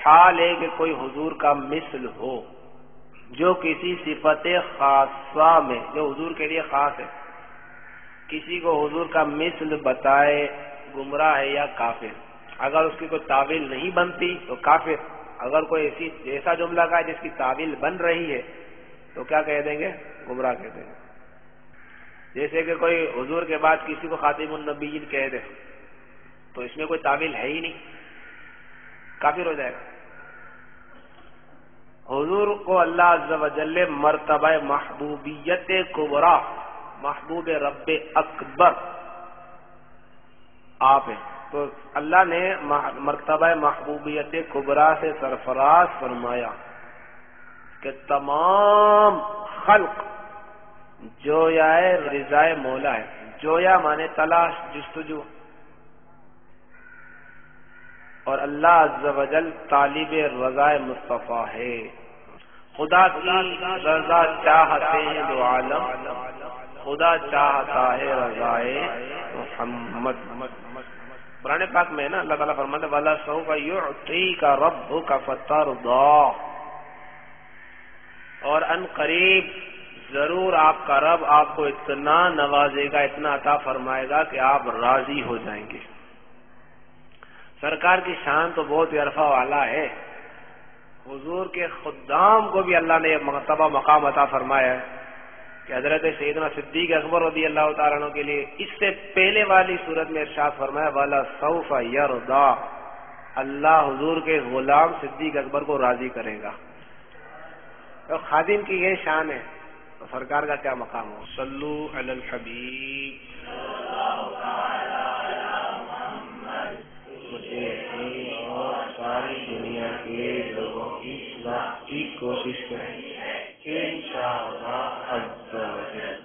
حال ہے کہ کوئی حضور کا مثل ہو جو کسی صفت خاصہ میں، جو حضور کے لیے خاص ہے، کسی کو حضور کا مثل بتائے گمراہ ہے یا کافر. اگر اس کی کوئی تعویل نہیں بنتی تو کافر. اگر کوئی ایسا جملہ کا ہے جس کی تعویل بن رہی ہے تو کیا کہہ دیں گے؟ گمراہ کہہ دیں گے. جیسے کہ کوئی حضور کے بعد کسی کو خاتم النبیین کہہ دے تو اس میں کوئی تعویل ہے ہی نہیں، کافر ہو جائے گا. حضور کو اللہ عز و جل مرتبہ محبوبیت کبریٰ، محبوب رب اکبر آپ ہیں، تو اللہ نے مرتبہ محبوبیت کبریٰ سے سرفراز فرمایا کہ تمام خلق جویا رضائے مولا ہے. جویا مانے تلاش، جستجو، اور اللہ عز و جل طالب رضا مصطفیٰ ہے. خدا کی رضا چاہتے ہیں دو عالم، خدا چاہتا ہے رضا محمد. قرآن پاک میں نا اللہ تعالیٰ فرماتے وَلَسَوْفَ يُعْطِيكَ رَبُّكَ فَتَرْضَىٰ، اور ان قریب ضرور آپ کا رب آپ کو اتنا نوازے گا، اتنا عطا فرمائے گا کہ آپ راضی ہو جائیں گے. سرکار کی شان تو بہت ہی عرفہ والا ہے. حضور کے خدام کو بھی اللہ نے یہ مرتبہ مقام عطا فرمایا ہے کہ حضرت سیدنا صدیق اکبر رضی اللہ تعالیٰ عنہ کے لیے اس سے پہلے والی صورت میں ارشاد فرمایا وَلَسَوْفَ يَرْضَىٰ، اللہ حضور کے غلام صدیق اکبر کو راضی کرے گا. تو خادم کی یہ شان ہے تو سرکار کا کیا مقام ہو. صلو علی الحبیب. مجھے اور ساری دنیا کے لوگوں کی اصلاح کی کوشش کریں انشاءاللہ عز و جل.